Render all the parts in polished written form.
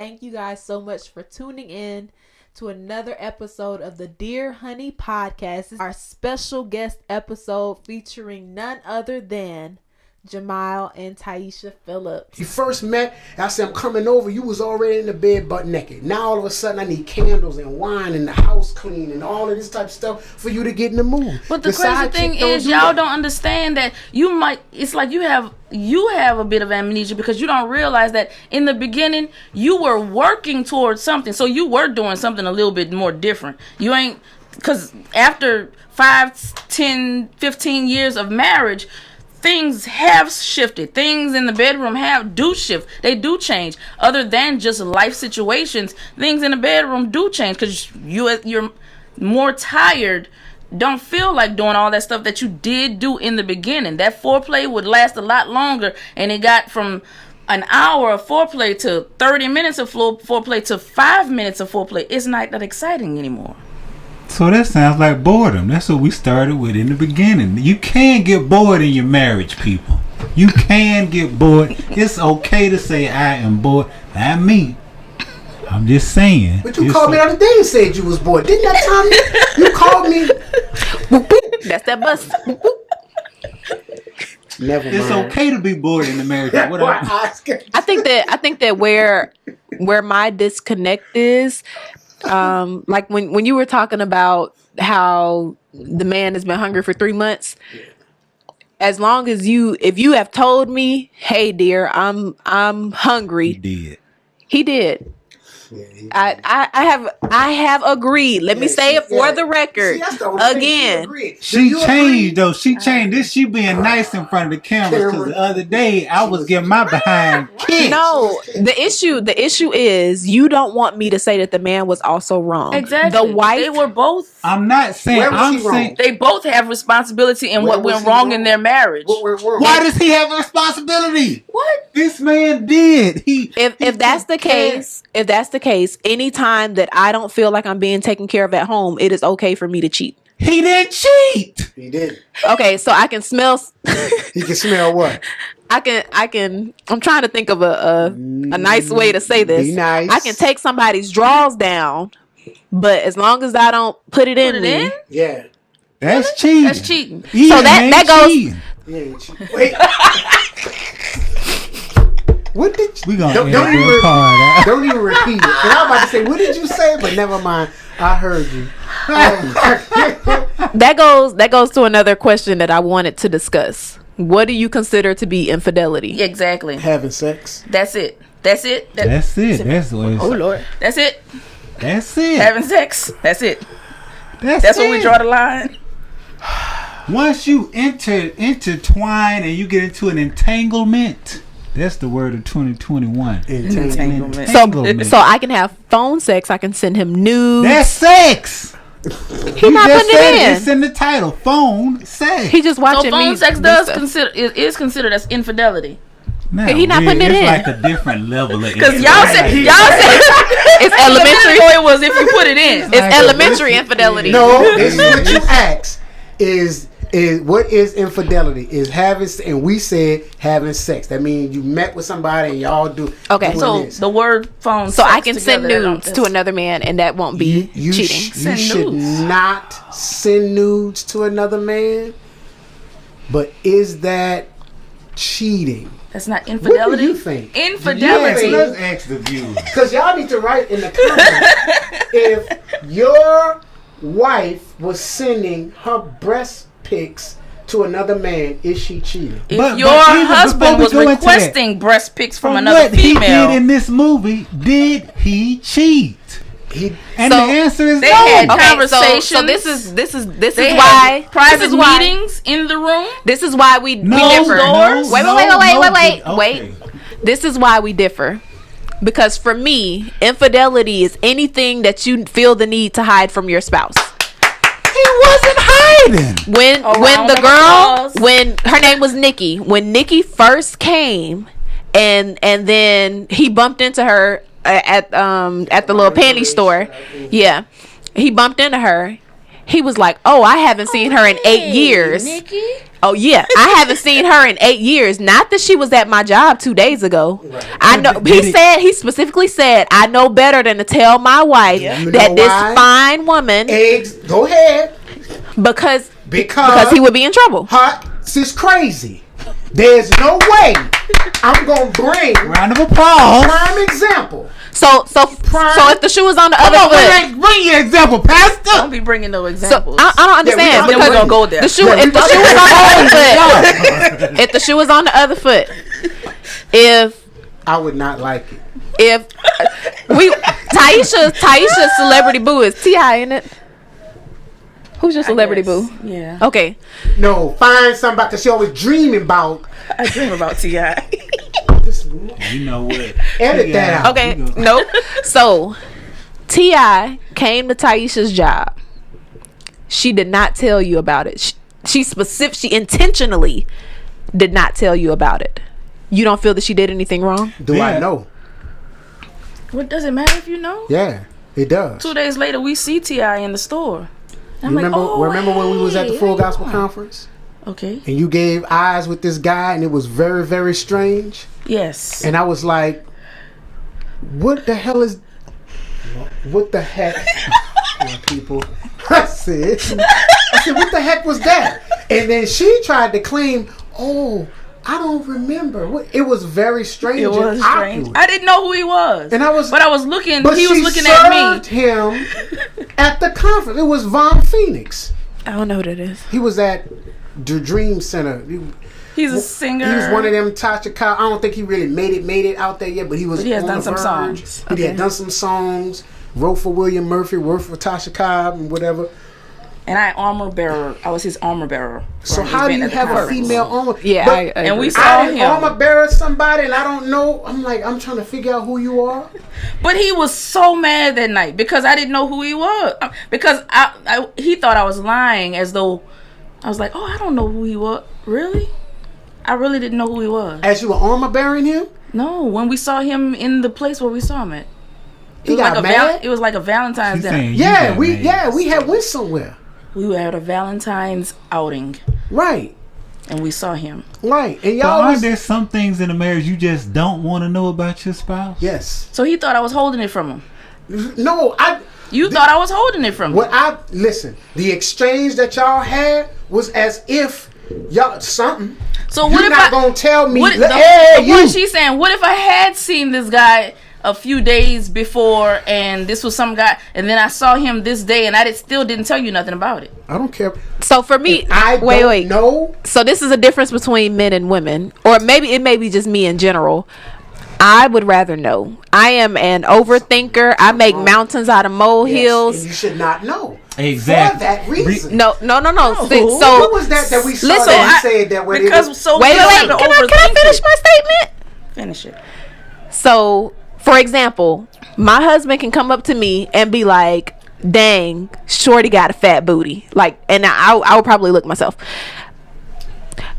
Thank you guys so much for tuning in to another episode of the Dear Honey Podcast. This is our special guest episode featuring none other than Jamal and Taisha Phillips. You first met, I said, I'm coming over. You was already in the bed butt naked. Now all of a sudden I need candles and wine and the house clean and all of this type of stuff for you to get in the mood. But the crazy thing is y'all don't understand that it's like you have a bit of amnesia because you don't realize that in the beginning you were working towards something. So you were doing something a little bit more different. You ain't, because after 5, 10, 15 years of marriage, things have shifted. Things in the bedroom do shift. They do change. Other than just life situations, things in the bedroom do change because you're more tired. Don't feel like doing all that stuff that you did do in the beginning. That foreplay would last a lot longer, and it got from an hour of foreplay to 30 minutes of foreplay to 5 minutes of foreplay. It's not that exciting anymore. So that sounds like boredom. That's what we started with in the beginning. You can get bored in your marriage, people. You can get bored. It's okay to say I am bored. Not me. I'm just saying. But you called me the other day and said you was bored. Didn't that time you called me? That's that bus. Never mind. It's okay to be bored in the marriage. I think that where my disconnect is, like when you were talking about how the man has been hungry for 3 months, as long as if you have told me, hey dear, I'm hungry, he did. Yeah, I have agreed. Let me say it for the record. Again, she changed though. She changed. This she being nice in front of the cameras because the other day I was getting my behind kicked. No, the issue is you don't want me to say that the man was also wrong. Exactly. The wife. They were both. I'm not saying. I'm saying they both have responsibility in what went wrong in their marriage. Why does he have a responsibility? What this man did? If that's the case, anytime that I don't feel like I'm being taken care of at home, it is okay for me to cheat. He didn't cheat. He did. Okay, so I can smell. He can smell what? I can. I'm trying to think of a nice way to say this. Be nice. I can take somebody's drawers down, but as long as I don't put it in, yeah, that's cheating. That's cheating. Yeah, so that goes. Cheating. Yeah, wait. What did you, don't even repeat it. And I was about to say, what did you say? But never mind. I heard you. That goes to another question that I wanted to discuss. What do you consider to be infidelity? Exactly. Having sex. That's it. That's it. That's it. That's what it's. Oh Lord. That's it. That's it. Having sex. That's it. That's where we draw the line. Once you intertwine and you get into an entanglement. That's the word of 2021. Entanglement. So I can have phone sex. I can send him nudes. That's sex. He's not putting it in. It's in the title. Phone sex. He just watching me. So phone sex is considered as infidelity. He's not putting it in. It's like a different level of because y'all said it's elementary. It was if you put it in. It's elementary infidelity. No, this is what you ask. Is what is infidelity? Is having, and we said having sex. That means you met with somebody and y'all do. Okay, so this. The word phone. So I can send nudes to another man, and that won't be cheating. You should not send nudes to another man. But is that cheating? That's not infidelity. What do you think? Infidelity. Yeah, let's ask the viewers. Because y'all need to write in the comments if your wife was sending her breast pics to another man, is she cheating? If your husband was requesting breast pics from another female, what he did in this movie, did he cheat? The answer is they no. Had conversations. So this is why private meetings in the room. This is why we differ. Wait. This is why we differ. Because for me, infidelity is anything that you feel the need to hide from your spouse. He wasn't hiding. When her name was Nikki, when Nikki first came, and then he bumped into her at the little panty store. Yeah, he bumped into her. he was like, "Oh, I haven't seen her in 8 years." Nikki. Oh yeah, I haven't seen her in 8 years. Not that she was at my job 2 days ago. Right. I know. He specifically said, "I know better than to tell my wife You that know this why? fine woman Eggs. Go ahead. because Because he would be in trouble." This is crazy. There's no way I'm gonna bring Round of applause. prime example. So if the shoe was on the other foot, Bring your example, Pastor. Don't be bringing no so examples. I don't understand we then we're because gonna go there. the shoe Yeah, if the shoe was on the other foot, if the shoe was on the other foot, if I would not like it. if we Taisha's celebrity boo is T.I., isn't it? Who's your celebrity boo? Yeah. Okay. No, find somebody because she always dreaming about. I dream about T.I. This, You know what? edit that out. Okay. Nope. So T.I. came to Taisha's job. She did not tell you about it. She intentionally did not tell you about it. You don't feel that she did anything wrong? Do Yeah. I know? What does it matter if you know? Yeah, it does. 2 days later, we see T.I. in the store. I'm like, Remember when we was at the hey, Full how you Gospel doing? Conference Okay. and you gave eyes with this guy and it was very, very strange? Yes. And I was like, what the hell is, what the heck, people? I said, what the heck was that? And then she tried to claim, oh, I don't remember. It was very strange. It was and strange. awkward. I didn't know who he was. And I was, but I was looking. but He was she looking at me. served him at the conference. It was Von Phoenix. I don't know what it is. He was at the Dream Center. He's a singer. He was one of them Tasha Cobb. I don't think he really made it out there yet, but he was. But he has on done the some verge. songs. He had done some songs. Wrote for William Murphy. Worked for Tasha Cobb and whatever. And I was his armor bearer. So for an how do event you at the have a conference. female armor? Yeah, But I And we agree. saw I didn't him. armor bearer somebody, and I don't know. I'm like, I'm trying to figure out who you are. But he was so mad that night because I didn't know who he was. Because he thought I was lying, as though I was like, oh, I don't know who he was. Really? I really didn't know who he was. As you were armor bearing him, No, when we saw him in the place where we saw him at. he got like mad. it was like a Valentine's She's dinner. saying you Yeah, got we mad. had went somewhere. We were at a Valentine's outing Right, and we saw him. right, and But y'all aren't was, there some things in a marriage you just don't want to know about your spouse? yes. So he thought I was holding it from him. No, You thought I was holding it from him. listen, the exchange that y'all had was as if y'all something. So what You're if not I gonna tell me, What, hey, the you. point she's saying, what if I had seen this guy a few days before and this was some guy and then I saw him this day and I still didn't tell you nothing about it? I don't care. So for me, I wait. don't know. So this is a difference between men and women, or maybe it may be just me in general. I would rather know. I am an overthinker. I make mountains out of molehills. Yes, and you should not know. Exactly. For that reason. No. See, What so was that we saw listen, that he said that when Because it was, so wait. we don't have to Can I overthink finish it. my statement? Finish it. So, for example, my husband can come up to me and be like, "Dang, shorty got a fat booty." Like, and I would probably look myself.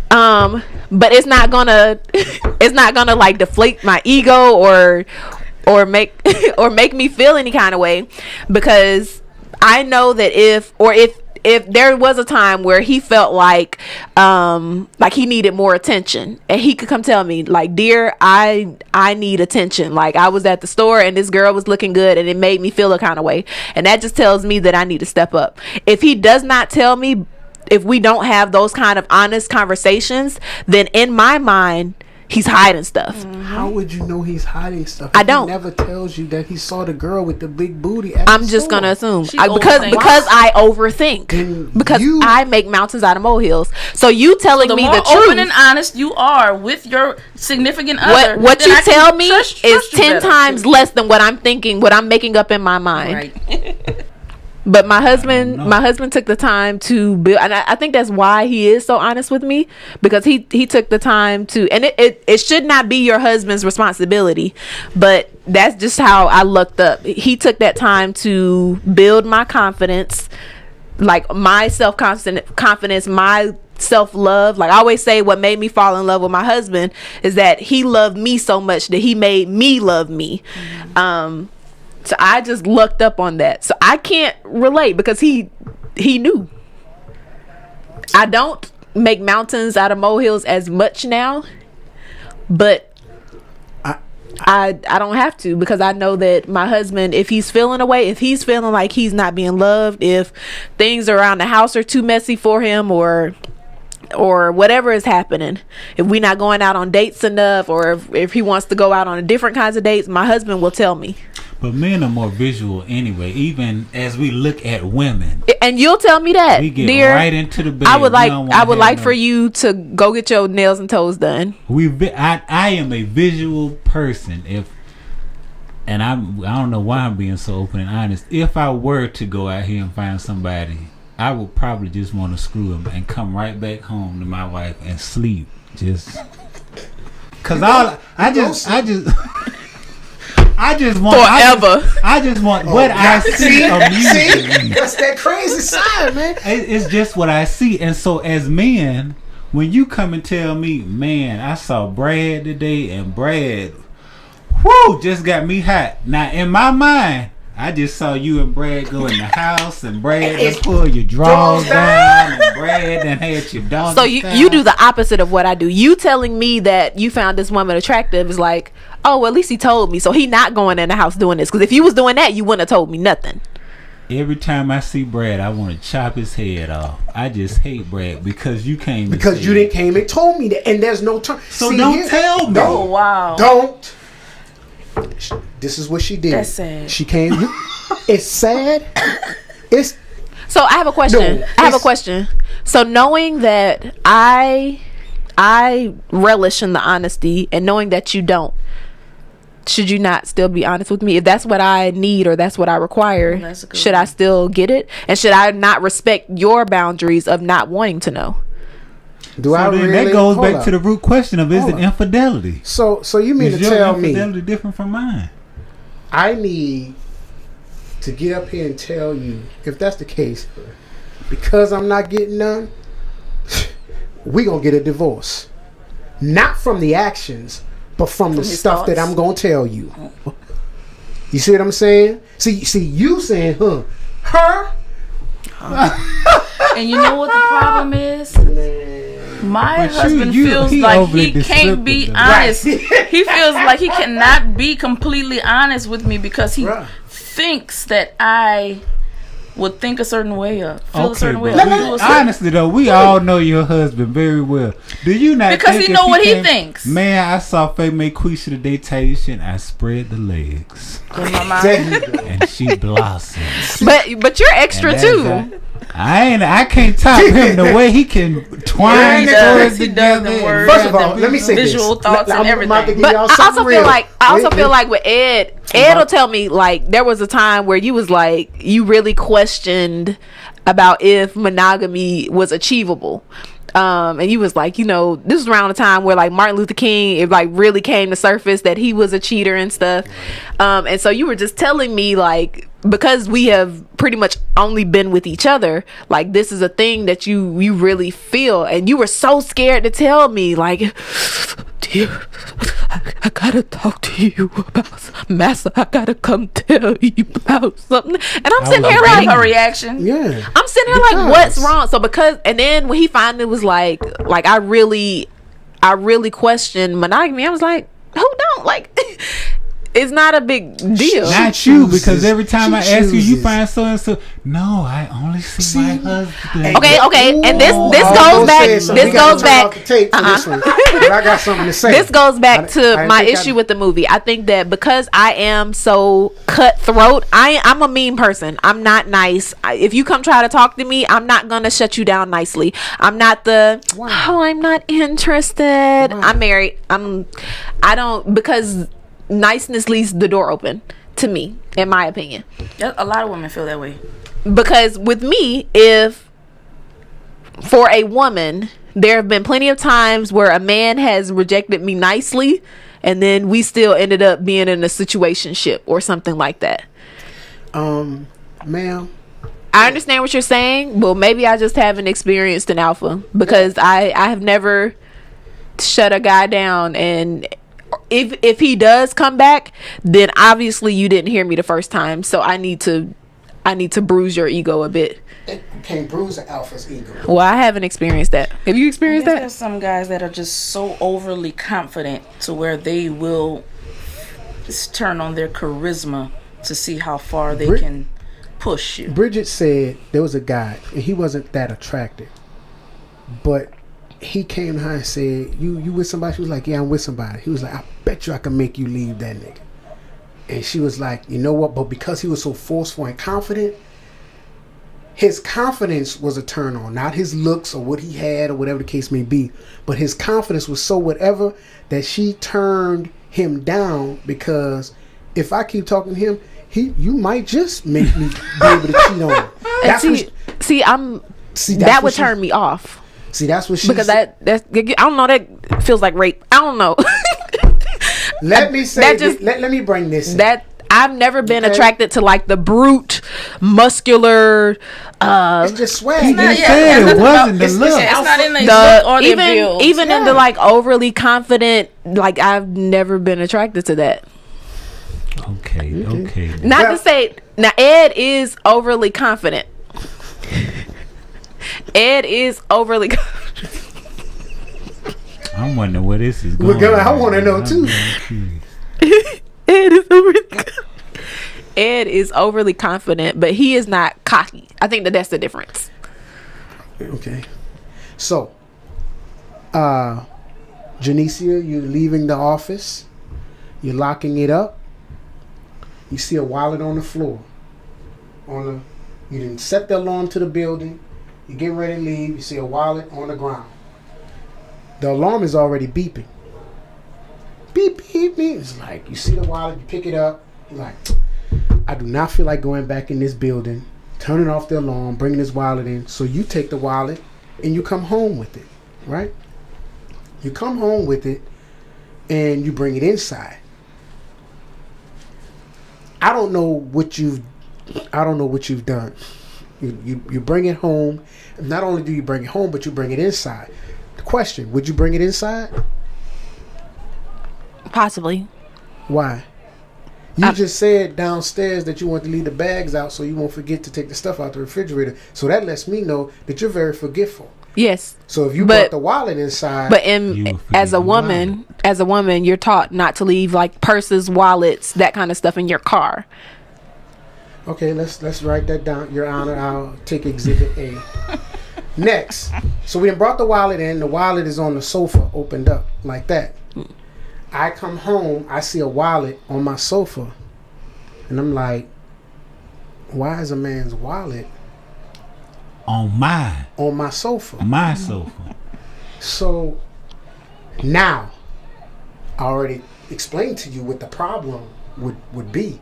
But it's not gonna like deflate my ego or make or make me feel any kind of way, because I know that if there was a time where he felt like he needed more attention, and he could come tell me like, "Dear, I need attention. Like, I was at the store and this girl was looking good and it made me feel a kind of way." And that just tells me that I need to step up. If he does not tell me, if we don't have those kind of honest conversations, then in my mind, he's hiding stuff. how would you know he's hiding stuff? I if don't. He never tells you that he saw the girl with the big booty. At I'm the just store. gonna assume She's because overthinking. I overthink, And because you- I make mountains out of molehills. So you telling The me more the open truth, and honest you are with your significant other, what then you I can tell me trust is you 10 better. times less than what I'm thinking, what I'm making up in my mind. Right. But my don't know. husband took the time to build, and I think that's why he is so honest with me, because he took the time to, and it should not be your husband's responsibility, but that's just how I looked up. He took that time to build my confidence, like my confidence, my self-love. Like I always say, what made me fall in love with my husband is that he loved me so much that he made me love me. So I just looked up on that. So I can't relate because he he knew. I don't make mountains out of molehills as much now, but I don't have to, because I know that my husband, if he's feeling away, if he's feeling like he's not being loved, if things around the house are too messy for him, or whatever is happening, if we're not going out on dates enough, or if he wants to go out on different kinds of dates, my husband will tell me. But men are more visual anyway, even as we look at women. And you'll tell me that, We get dear, right into the bed. I would We don't wanna like have for you to go get your nails and toes done. I am a visual person. I don't know why I'm being so open and honest. If I were to go out here and find somebody, I would probably just want to screw him and come right back home to my wife and sleep. Just cause I just want Forever. I just want what I see amusing me. That's that crazy side, man. It's just what I see. And so as men, when you come and tell me, man, I saw Brad today and Brad, just got me hot. Now in my mind, I just saw you and Brad go in the house, and Brad just pull your drawers down, and Brad then had your dog. So you do the opposite of what I do. You telling me that you found this woman attractive is like, oh, well, at least he told me. So he not going in the house doing this. Because if you was doing that, you wouldn't have told me nothing. Every time I see Brad, I want to chop his head off. I just hate Brad because you came. Because you didn't came and told me that, and there's no turn. So don't tell me. Oh wow! Don't. This is what she did. That's sad. She came. It's sad. It's. So I have a question. No, I have a question. So knowing that I relish in the honesty, and knowing that you don't, should you not still be honest with me? If that's what I need or that's what I require, should I still get it? And should I not respect your boundaries of not wanting to know? That goes back to the root question of, is it infidelity? So you mean to tell me infidelity different from mine? I need to get up here and tell you, if that's the case, because I'm not getting none, we gonna get a divorce. Not from the actions, but from the stuff thoughts. that I'm gonna tell you. You see what I'm saying? See you saying, her. And you know what the problem is? My But husband feels he like overly he can't be descriptive, though. honest. He feels like he cannot be completely honest with me because he Right. thinks that I would think a certain way or feel a certain way. but Or do a certain- honestly though, we all know your husband very well. Do you not? Because think he if know what he came- thinks. Man, I saw Faye make Quisha today tell you shit. I spread the legs, in my mind. There you go. and she blossomed. But you're extra And too. that's- I can't top him the way he can twine He does. words He together. does the and words. First of write all, the let me say Visual this. thoughts and I'm about to everything. give But y'all I something also feel real. like Wait. with Ed will tell me, like, there was a time where you was like, you really questioned about if monogamy was achievable. And you was like, this was around the time where like Martin Luther King, it like really came to surface that he was a cheater and stuff. And so you were just telling me, like, because we have pretty much only been with each other, like, this is a thing that you really feel, and you were so scared to tell me, like, dear, I gotta talk to you about Master. I gotta come tell you about something. And I'm sitting here like, her reaction. Yeah. I'm sitting here like, what's wrong? So and then when he finally was like I really questioned monogamy, I was like, who don't? Like, it's not a big deal. Not you, because chooses. every time She I ask you, you chooses. find so and so. No, I only see my husband. Okay, and this I goes was back. saying something. This We gotta goes turn back. off the tape for this one. But I got something to say. This goes back I to didn't my think issue with the movie. I think that because I am so cutthroat, I'm a mean person. I'm not nice. If you come try to talk to me, I'm not gonna shut you down nicely. I'm not I'm not interested. I'm married. I don't, because niceness leaves the door open to me, in my opinion. A lot of women feel that way. Because with me, if for a woman, there have been plenty of times where a man has rejected me nicely, and then we still ended up being in a situationship or something like that. Ma'am, I understand what you're saying, but maybe I just haven't experienced an alpha, because I have never shut a guy down, and if he does come back, then obviously you didn't hear me the first time, so I need to I need to bruise your ego a bit. You can't bruise an alpha's ego. Well, I haven't experienced that. Have you experienced that? There's some guys that are just so overly confident to where they will just turn on their charisma to see how far they can push you. Bridget said there was a guy, and he wasn't that attractive, but he came to her and said, you with somebody? She was like, yeah, I'm with somebody. He was like, I bet you I can make you leave that nigga. And she was like, you know what? But because he was so forceful and confident, his confidence was a turn on, not his looks or what he had or whatever the case may be. But his confidence was so whatever that she turned him down, because if I keep talking to him, you might just make me be able to cheat on him. That would turn me off. See, that's what she because said. that's I don't know, that feels like rape. I don't know. Let me say let me bring this in. That I've never been attracted to like the brute, muscular. It's just swag. He just said it wasn't the look. It's not in the look or the build. Even in the like overly confident. Like I've never been attracted to that. Okay. Not to say now Ed is overly confident. Ed is overly confident. I'm wondering where this is going. I want to know too. Ed is overly confident, but he is not cocky. I think that's the difference. Okay. So, Janicia, you're leaving the office. You're locking it up. You see a wallet on the floor. You didn't set the alarm to the building. You get ready to leave. You see a wallet on the ground. The alarm is already beeping. Beep, beep, beep. It's like you see the wallet, you pick it up. You're like, I do not feel like going back in this building, turning off the alarm, bringing this wallet in. So you take the wallet and you come home with it, right? You come home with it and you bring it inside. I don't know what you've done. You bring it home. Not only do you bring it home, but you bring it inside. The question, would you bring it inside? Possibly. Why? You just said downstairs that you want to leave the bags out so you won't forget to take the stuff out the refrigerator. So that lets me know that you're very forgetful. Yes. So if you brought the wallet inside, but as a woman, you're taught not to leave like purses, wallets, that kind of stuff in your car. Okay, let's write that down, Your Honor. I'll take Exhibit A. Next, so we brought the wallet in. The wallet is on the sofa, opened up like that. I come home, I see a wallet on my sofa, and I'm like, why is a man's wallet on my sofa? My sofa. So now, I already explained to you what the problem would be.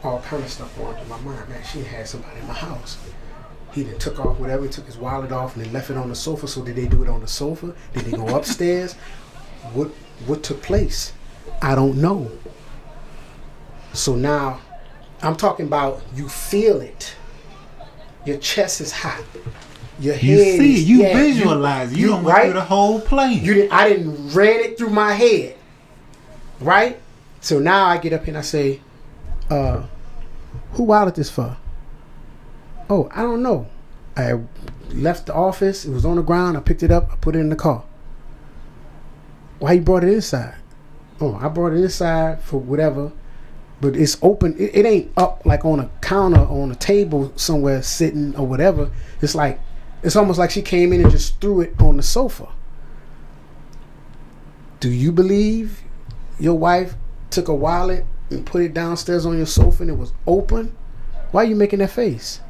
All kind of stuff going through my mind. Man, she had somebody in my house. He then took off whatever. He took his wallet off and then left it on the sofa. So did they do it on the sofa? Did they go upstairs? What took place? I don't know. So now, I'm talking about you feel it. Your chest is hot. Your head. You see, you visualize. You don't went through the whole plane. I didn't ran it through my head. Right? So now I get up here and I say, who wallet this for? Oh, I don't know. I left the office. It was on the ground. I picked it up. I put it in the car. Why you brought it inside? Oh, I brought it inside for whatever. But it's open. It ain't up like on a counter or on a table somewhere sitting or whatever. It's almost like she came in and just threw it on the sofa. Do you believe your wife took a wallet and put it downstairs on your sofa and it was open? Why are you making that face?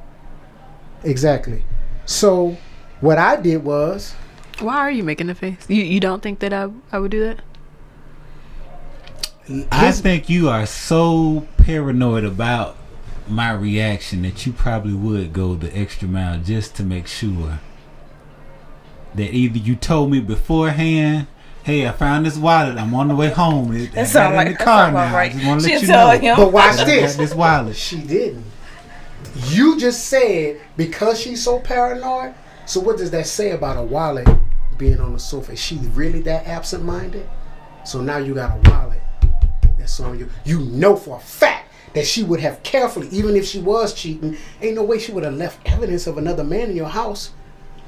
Exactly. So what I did was... Why are you making the face? You don't think that I would do that? I think you are so paranoid about my reaction that you probably would go the extra mile just to make sure that either you told me beforehand, hey, I found this wallet. I'm on the way home. That sounds like in the car now. Right. I just want to let you tell know. him. But watch this. This wallet. She didn't. You just said because she's so paranoid. So what does that say about a wallet being on the sofa? Is she really that absent-minded? So now you got a wallet that's on you. You know for a fact that she would have carefully, even if she was cheating, ain't no way she would have left evidence of another man in your house.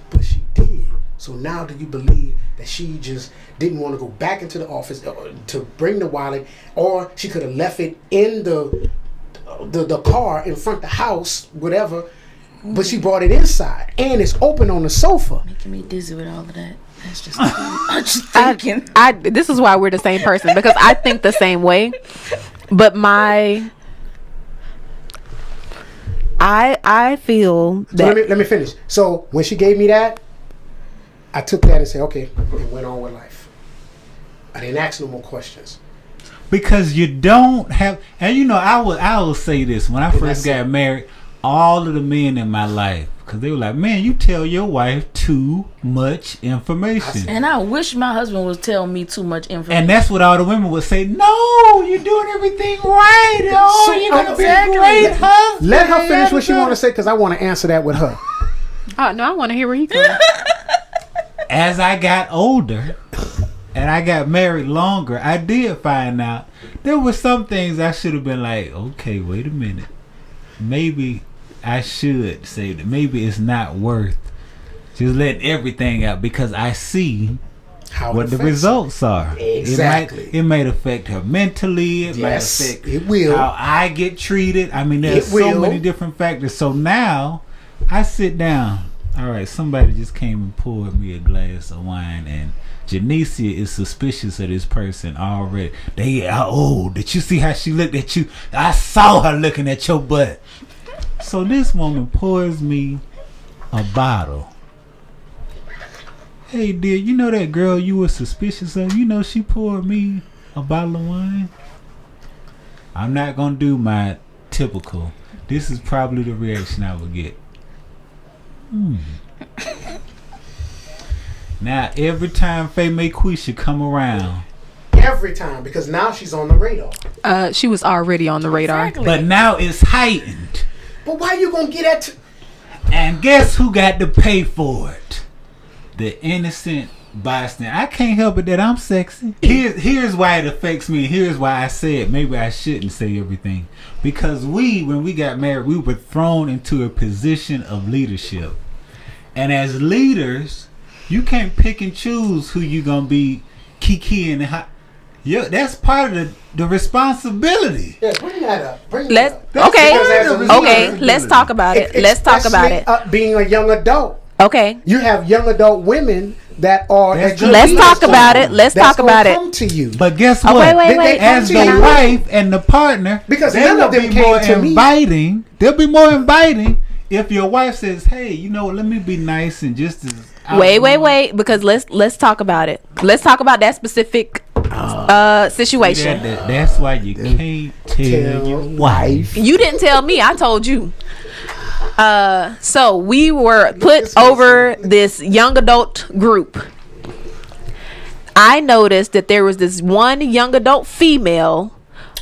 But she did. So now do you believe that she just didn't want to go back into the office to bring the wallet, or she could have left it in the car in front of the house, whatever, but she brought it inside and it's open on the sofa? Making me dizzy with all of that. That's just I'm just thinking. This is why we're the same person, because I think the same way. But I feel that. So let me finish. So when she gave me that, I took that and said, okay, and went on with life. I didn't ask no more questions. Because you don't have, and you know, I will say this: when I first got married, all of the men in my life, because they were like, "Man, you tell your wife too much information." And I wish my husband would tell me too much information. And that's what all the women would say. No, you're doing everything right. Oh, So, you're gonna be a exactly. great husband. Let her finish what she want to say, because I want to answer that with her. Oh no, I want to hear where you come. As I got older and I got married longer, I did find out there were some things I should have been like, okay, wait a minute. Maybe I should say that. Maybe it's not worth just letting everything out, because I see How what the results are. Exactly. It might affect her mentally. It might Yes, affect it will. how I get treated. I mean, there's It so will. many different factors. So now I sit down. All right, somebody just came and poured me a glass of wine, and Janicia is suspicious of this person already. Did you see how she looked at you? I saw her looking at your butt. So this woman pours me a bottle. Hey, dear, you know that girl you were suspicious of? You know she poured me a bottle of wine? I'm not going to do my typical. This is probably the reaction I would get. Now, every time Faye Quisha come around, Every time, because now she's on the radar. She was already on the radar. Exactly. but now it's heightened. But why you gonna get at? And guess who got to pay for it? The innocent bystander. I can't help it that I'm sexy. Here's why it affects me. Here's why I said maybe I shouldn't say everything. Because when we got married, we were thrown into a position of leadership. And as leaders, you can't pick and choose who you gonna be kikiing and how. Yeah, that's part of the responsibility. Yeah, bring that up. Let's Because as a leader, okay. Let's talk about it. Let's talk about it. Being a young adult, Okay. you have young adult women that are. That's at good. your Let's talk leadership. about it. Let's That's talk about gonna it. come to you. But guess Oh, what? wait. As the Come to you. wife and the partner, Because they none will of them be came more to me. inviting. They'll be more inviting if your wife says, "Hey, you know, let me be nice and just as." Wait. Because let's talk about it. Let's talk about that specific situation. That's why you can't tell your wife. You didn't tell me. I told you. So we were put over this young adult group. I noticed that there was this one young adult female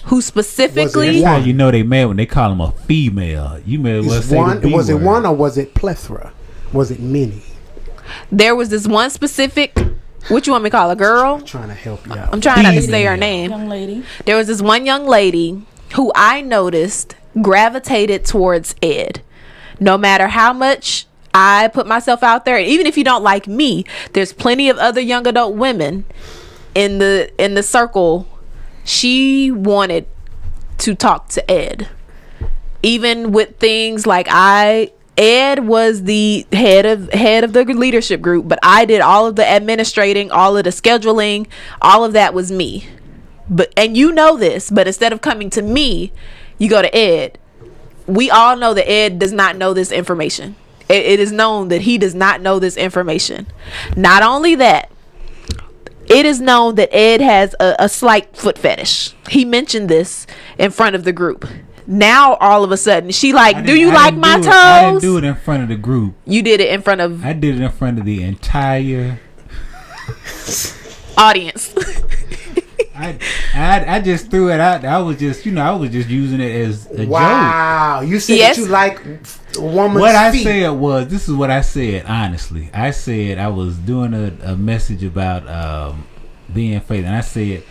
who specifically. That's how you know they mad when they call them a female. You may as well say the B Was it word. one or was it plethora? Was it many? There was this one specific. What you want me to call a girl? I'm trying to help you out. I'm trying not to say Female. her name. Young lady. There was this one young lady who I noticed gravitated towards Ed. No matter how much I put myself out there, even if you don't like me, there's plenty of other young adult women in the circle. She wanted to talk to Ed, even with things like Ed was the head of the leadership group, but I did all of the administrating, all of the scheduling, all of that was me. And you know this, but instead of coming to me, you go to Ed. We all know that Ed does not know this information. It is known that he does not know this information. Not only that, it is known that Ed has a slight foot fetish. He mentioned this in front of the group. Now all of a sudden she like, do you like my toes? I didn't do it in front of the group. You did it in front of I did it in front of the entire audience. I just threw it out. I was just using it as a joke. Wow, you said Yes. that you like a woman's What I feet. said was, this is what I said, honestly. I said I was doing a message about being faithful. And I said,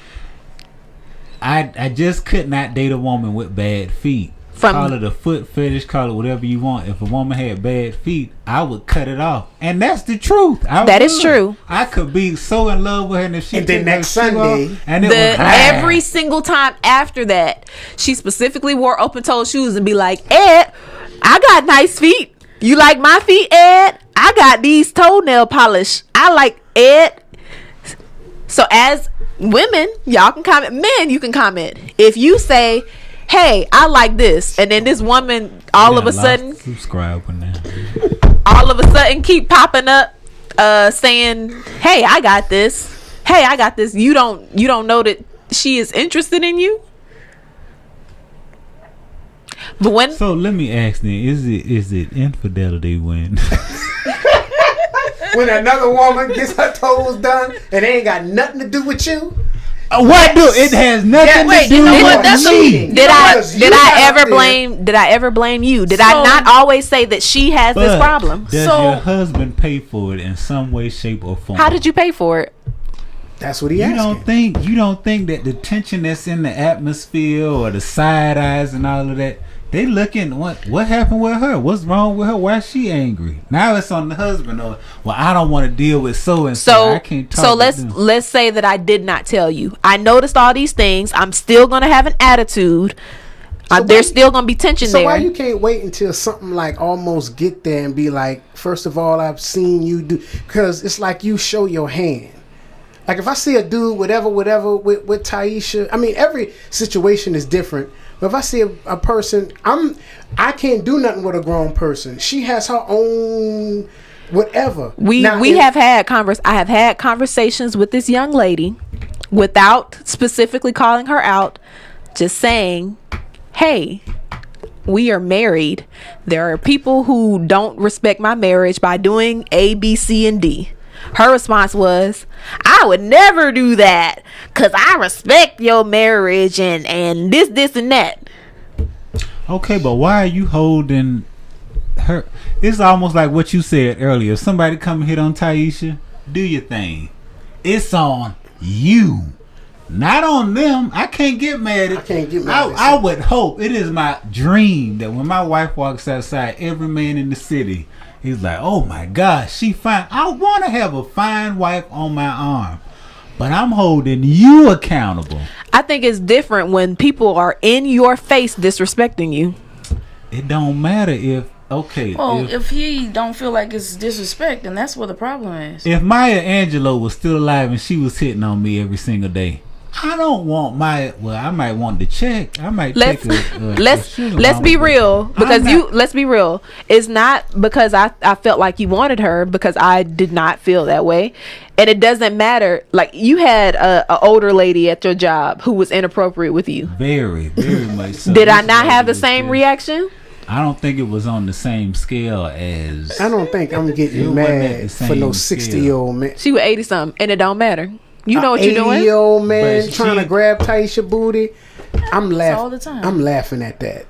I just could not date a woman with bad feet. Call it a foot fetish, call it whatever you want. If a woman had bad feet, I would cut it off, and that's the truth. That is true. I could be so in love with her, and if she and then next Sunday, off, and every single time after that, she specifically wore open-toed shoes and be like, "Ed, I got nice feet. You like my feet, Ed? I got these toenail polish. I like Ed." So as women, y'all can comment. Men, you can comment if you say, "Hey, I like this," and then this woman all of a sudden keep popping up saying, "Hey, I got this. Hey, I got this." You don't know that she is interested in you. But when let me ask then, is it infidelity when when another woman gets her toes done and they ain't got nothing to do with you? What do it has nothing to do with me? Did I ever blame you? Did I not always say that she has this problem? Does your husband pay for it in some way, shape, or form? How did you pay for it? That's what he asked. You don't think that the tension that's in the atmosphere or the side eyes and all of that, they looking what happened with her? What's wrong with her? Why is she angry? Now it's on the husband. Or I don't want to deal with so and so. I can't talk. So let's say that I did not tell you. I noticed all these things. I'm still gonna have an attitude. There's still gonna be tension there. So why you can't wait until something like almost get there and be like, first of all, I've seen you do, because it's like you show your hand. Like if I see a dude, whatever with Taisha, I mean every situation is different. But if I see a person, I can't do nothing with a grown person. She has her own whatever. I have had conversations with this young lady without specifically calling her out, just saying, "Hey, we are married. There are people who don't respect my marriage by doing A, B, C, and D." Her response was, "I would never do that because I respect your marriage and this and that." Okay, but why are you holding her? It's almost like what you said earlier. If somebody come and hit on Taisha, do your thing. It's on you, not on them. I can't get mad at. I would hope, it is my dream that when my wife walks outside, every man in the city, he's like, "Oh my gosh, she fine." I want to have a fine wife on my arm, but I'm holding you accountable. I think it's different when people are in your face disrespecting you. It don't matter if if he don't feel like it's disrespect, then that's where the problem is. If Maya Angelou was still alive and she was hitting on me every single day, I don't want I might want to check. I might let's be real, because let's be real. It's not because I felt like you wanted her, because I did not feel that way. And it doesn't matter. Like, you had a older lady at your job who was inappropriate with you. Very, very much so. Did I not have the same reaction? I don't think it was on the same scale as. I don't think I'm getting mad for no 60-year-old man. She was 80 something, and it don't matter. You know what you're doing. 80-year-old man trying to grab Taisha booty. I'm laughing all the time. I'm laughing at that.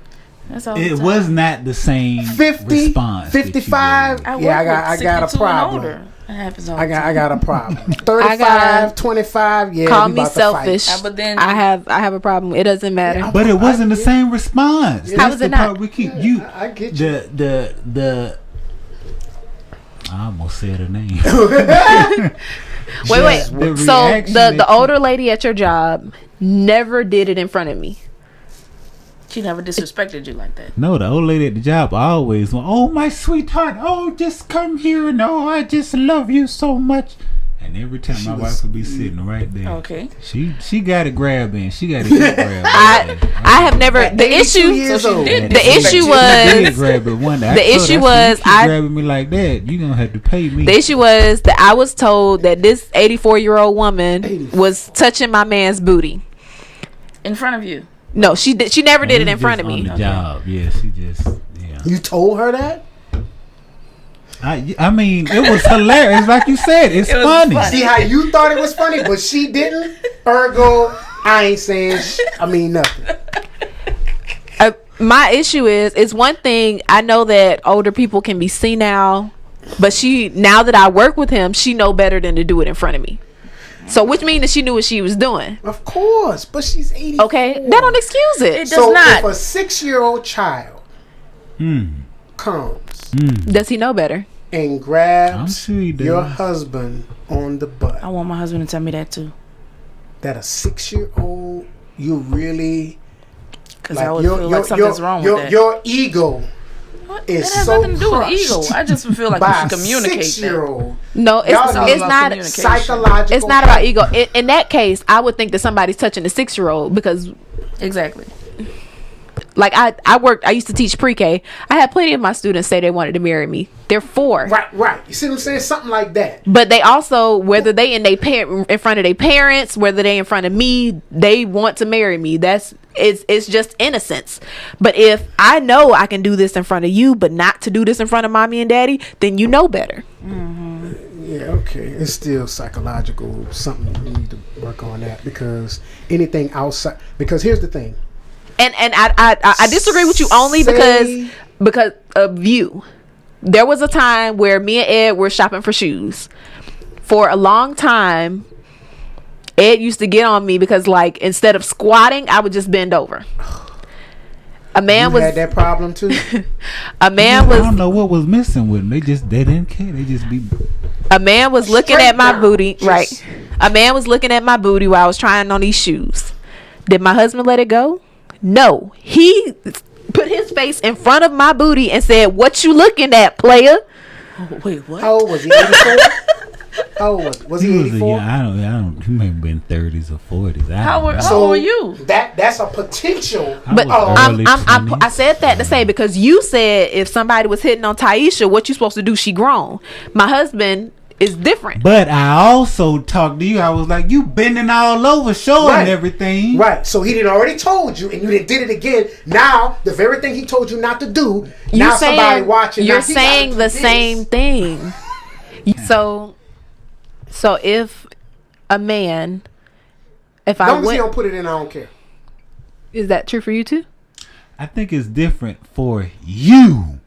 That's all. It was not the same 50, response. 55. I got a problem. I got a problem. 35, 25. Yeah, call me selfish. But then I have a problem. It doesn't matter. But it wasn't the same response. How was it not? We keep you. I get you. I almost said her name. Wait. So the older lady at your job never did it in front of me. She never disrespected you like that. No, the old lady at the job always went, "Oh, my sweetheart, oh, just come here, and oh, I just love you so much." And every time my wife would be sitting right there. Okay. She got to grab in. She got to grab. I have never. The issue. The issue was grabbing me like that. You gonna have to pay me. The issue was that I was told that this 84-year-old woman was touching my man's booty in front of you. No, she never did it in front of me. On the job, yeah, she just. Yeah. You told her that? I mean, it was hilarious. Like you said, it's funny. See how you thought it was funny, but she didn't? Ergo, I ain't saying nothing. My issue is, it's one thing, I know that older people can be senile, but now that I work with him, she know better than to do it in front of me. So which means that she knew what she was doing. Of course, but she's 84. Okay, that don't excuse it. It does not. If a 6-year-old child comes Does he know better? and I'm grabs sure he does. your husband on the butt, I want my husband to tell me that too. that a 6-year-old, you really Because I would feel like something's wrong with that. Your ego is That has so nothing to do with crushed ego. I just feel like by you a should communicate that. 6-year-old. No, it's Y'all it's need not. communication. Psychological. It's not about ego. In that case, I would think that somebody's touching a 6-year-old because, Exactly. like, I used to teach pre-K. I had plenty of my students say they wanted to marry me. They're 4. Right. You see what I'm saying? Something like that. But they also, whether they in front of their parents, whether they in front of me, they want to marry me. It's just innocence. But if I know I can do this in front of you, but not to do this in front of mommy and daddy, then you know better. Yeah, okay. It's still psychological. Something we need to work on that, because anything outside. Because here's the thing. And I disagree with you only because of you. There was a time where me and Ed were shopping for shoes. For a long time, Ed used to get on me because, like, instead of squatting, I would just bend over. A man had that problem too. A man I was. don't know what was missing with them. They didn't care. They just be. A man was looking Straight at my down. booty. Just- Right. A man was looking at my booty while I was trying on these shoes. Did my husband let it go? No. He put his face in front of my booty and said, "What you looking at, player?" Oh, wait, what? How old was he? 84. How old was he? He was a 84. young, I don't. He may have been 30s or 40s. How old So are you? That's a potential. I But was early I 20s. said that to say, because you said if somebody was hitting on Taisha, what you supposed to do? She grown. My husband is different. But I also talked to you. I was like, you bending all over, showing Right. everything. Right. So he didn't already told you, and you did it again. Now the very thing he told you not to do. You now somebody watching. You're now he gotta saying do the this. same thing. So if a man, if As I long as he went, don't put it in, I don't care. is that true for you too? I think it's different for you.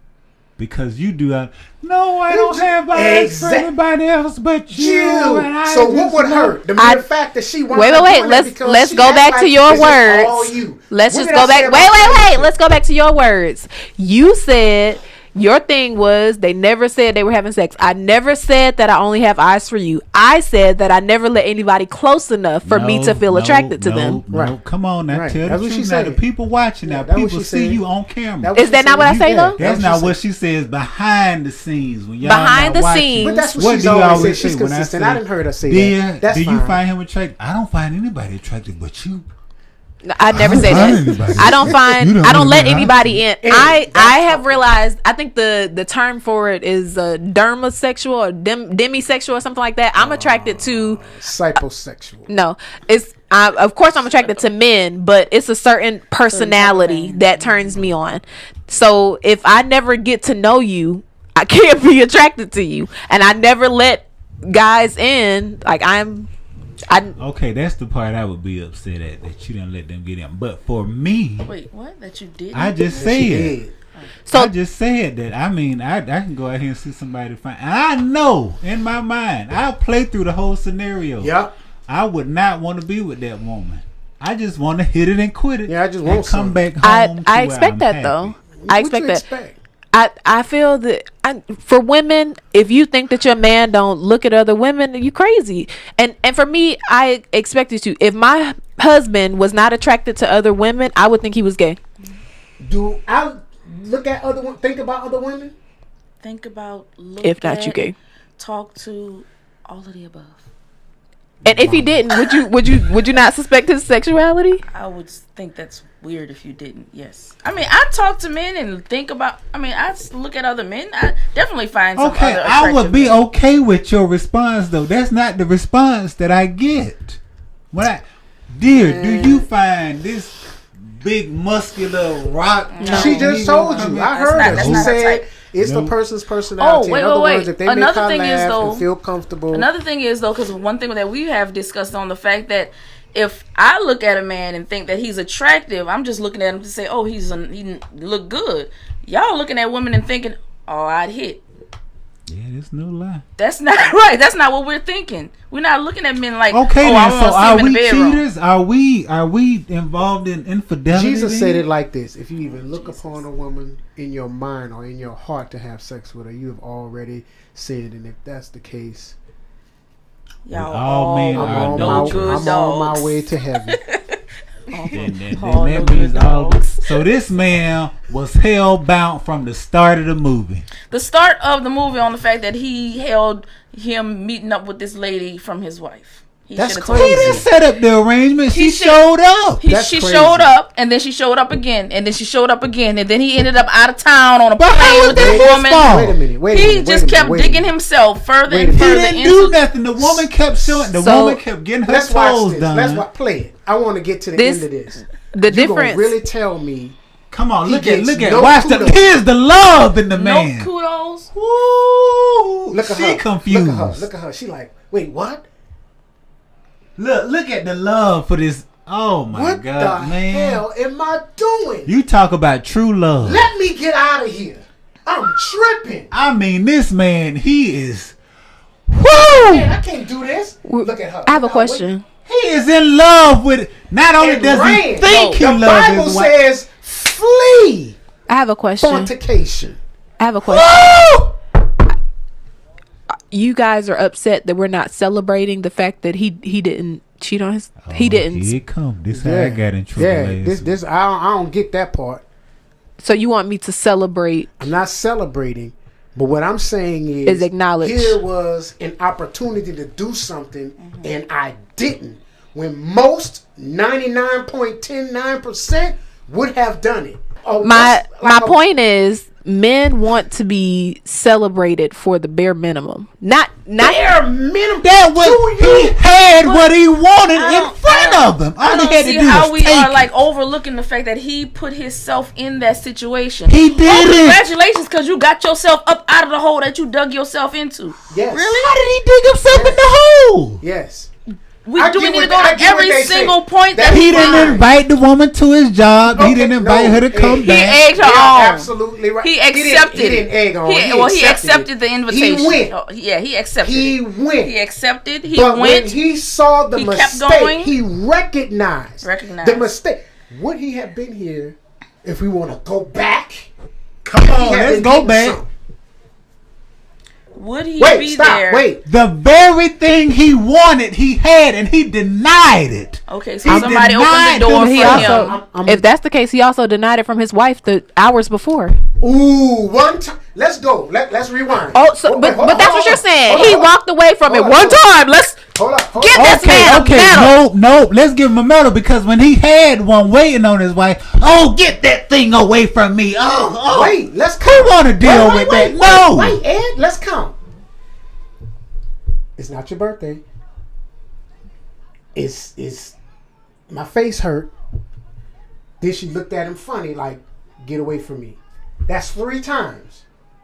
Because you do that. No, I don't have eyes for anybody else but you. And I So what just would know- hurt? The mere fact that she Wait. Let's go back to your words. Let's just go back. Wait. Let's go back to your words. You said your thing was they never said they were having sex. I never said that I only have eyes for you. I said that I never let anybody close enough for me to feel attracted to them. No, Right. come on now. Right. Tell That's the what she truth. Now, the said. people watching now, that's what people she see said. you on camera. That was Is that not what I say though? That's what not she what she says behind the scenes. When y'all Behind not the watching. scenes. But that's what, What she's do you always always said. She's say when I consistent. say, I didn't heard her say Dear, that. That's do fine. you find him attractive? I don't find anybody attractive but you. I never said that. I don't find. I don't let anybody in. I have realized. I think the term for it is dermosexual or demisexual or something like that. I'm attracted to. Psychosexual. No, it's. Of course, I'm attracted to men, but it's a certain personality that turns me on. So if I never get to know you, I can't be attracted to you, and I never let guys in. Like Okay, that's the part I would be upset at, that you didn't let them get in. But for me, Wait, what? That you did? I just She said. did. So I just said that. I mean, I can go out here and see somebody fine. And I know in my mind, I'll play through the whole scenario. Yep. I would not want to be with that woman. I just want to hit it and quit it. Yeah, I just and want come some. back home. I to where expect I'm that happy. though. I expect What you that. expect? I feel that for women, if you think that your man don't look at other women, you crazy. And for me, I expect you to. If my husband was not attracted to other women, I would think he was gay. Do I look at other women? Think about other women? Think about, look If not, at, you gay. talk to, all of the above. And if he didn't, would you not suspect his sexuality? I would think that's weird if you didn't. Yes. I mean, I talk to men and think about. I mean, I look at other men. I definitely find some Okay, other I would attractive be men. okay with your response though. That's not the response that I get. Dear, do you find this big muscular rock? No. She just told you. I heard not- her. that's She not said type. it's the No. person's personality. Oh, wait, In other wait, words, wait. if they make Another her thing is, laugh though- and feel comfortable. Another thing is though, because one thing that we have discussed on the fact that if I look at a man and think that he's attractive, I'm just looking at him to say, oh, he look good. Y'all looking at women and thinking, oh, I'd hit. Yeah, it's no lie. That's not right. That's not what we're thinking. We're not looking at men like, Okay, oh, then, I so want to see are him in we the bedroom. cheaters? Are we involved in infidelity? Jesus then? said it like this: if you even look upon a woman in your mind or in your heart to have sex with her, you have already sinned. And if that's the case, Y'all all men all are no no good I'm dogs. on my way to heaven. Then All that no means good all. dogs. So this man was hell-bound from the start of the movie. The start of the movie on the fact that he held him meeting up with this lady from his wife. He That's shoulda told He her. crazy. didn't set up the arrangement. She should- showed up. That's She crazy. showed up, and then she showed up again, and then she showed up again, and then he ended up out of town on a But how plane was with that this his woman. fault? Wait a minute. Wait a He minute. just wait a kept minute, wait a digging minute. himself further Wait and a further minute. He didn't do into. nothing. The woman kept showing. The So- woman kept getting her Let's watch toes this. done. Play it. I want to get to the This- end of this. The You gonna difference. really tell me? Come on, He look at gets it. no Watch kudos. the. Here's the love in the No man. kudos. Woo! Look at she her. confused. Look at her. Look at her. She like, wait, what? Look at the love for this. Oh my What God, the man! hell am I doing? You talk about true love. Let me get out of here. I'm tripping. I mean, this man, he is. Woo! Man, I can't do this. Look at her. I have a Now, question. He is in love with. Not only wait. does he Ran. think he The loves Bible his wife. says flee I have a question. fornication. I have a question. Woo! You guys are upset that we're not celebrating the fact that he didn't cheat on his. He Oh, didn't. Here it come. This how I got in trouble. Yeah, last this week. I don't get that part. So you want me to celebrate? I'm not celebrating, but what I'm saying is acknowledge. Here was an opportunity to do something, and I didn't. When most 99.109% would have done it. Oh, My that's my like a- point is, men want to be celebrated for the bare minimum. Not bare minimum. That Do was you- he had what he wanted I in don't- front of him. I All don't he had to see do how was we take are it. like overlooking the fact that he put himself in that situation. He did it. Congratulations, because you got yourself up out of the hole that you dug yourself into. Yes. Really? How did he dig himself in the hole? Yes. We I do we get need to what go they- I to get what every they say. single point That that He he didn't did. invite the woman to his job. He Okay, didn't invite no, her to come he back. egged her You're on. absolutely right. He didn't- accepted He didn't egg on. He accepted it. the invitation. He went. Oh, yeah, he accepted He it. went. He accepted. He But went. when he saw the He kept mistake, going. he recognized Recognized. the mistake. Would he have been here if we want to go back? Come He on, had let's been go getting back. some. Would he Wait, be stop. there? Wait. The very thing he wanted, he had, and he denied it. Okay, so He somebody opened denied the door him. for He him. also, if that's the case, he also denied it from his wife the hours before. Ooh, one time. Let's go. Let's rewind. Oh, so Wait, but hold but on, that's hold what you're on. saying. Hold He on. walked away from it Hold on, one hold on. time. Let's Hold up. Get this Okay, man a okay, medal. no, let's give him a medal because when he had one waiting on his wife, oh, get that thing away from me. Oh, Wait, let's who count. want to deal with that? No. Wait, Ed, let's count. It's not your birthday. It's my face hurt. Then she looked at him funny, like, get away from me. That's 3 times.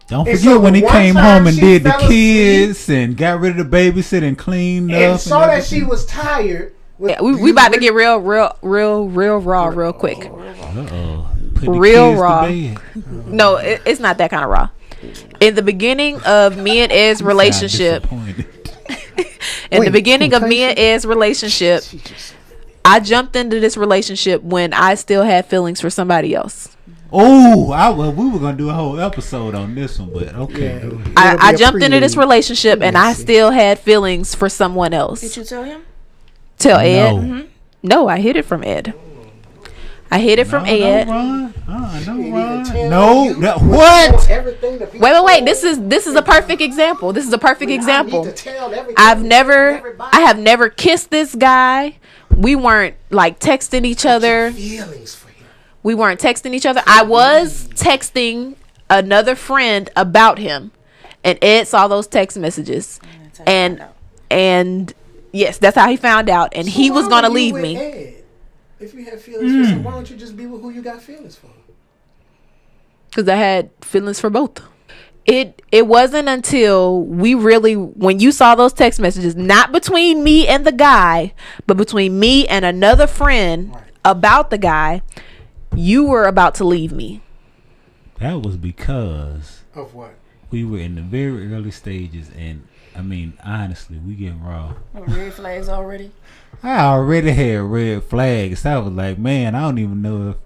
Don't And forget so when he one came time home and she did the fell asleep kids and got rid of the babysit and cleaned up. And saw that she everything. was tired. Yeah, we about to get real raw real quick. Uh-oh. Put the Real kids to raw. bed. No, it's not that kind of raw. In the beginning of me and Ed's relationship, Disappointed. in the Wait, beginning of me and temptation? Ed's relationship, She just- I jumped into this relationship when I still had feelings for somebody else. Oh, well, we were gonna do a whole episode on this one, but okay. Yeah. go ahead. It'll I be a jumped into this prelude. relationship and I Messy. still had feelings for someone Did else. you tell him? Tell Ed? No. No, I hid it from Ed. I hid it from No, Ed. No, Ron. You didn't even Ron. tell No, you that- what? what? Everything that Wait. This is a perfect example. This is a perfect example. I have never kissed this guy. We weren't like texting each other. Feelings for him. We weren't texting each other. I was texting another friend about him, and Ed saw those text messages, and yes, that's how he found out. And he So was why gonna were you leave with me Ed? If you have feelings for him, why don't you just be with who you got feelings for? because I had feelings for both. It wasn't until when you saw those text messages, not between me and the guy, but between me and another friend about the guy, you were about to leave me. That was because Of what? we were in the very early stages, and I mean, honestly, we getting raw. Red flags already. I already had red flags. I was like, man, I don't even know if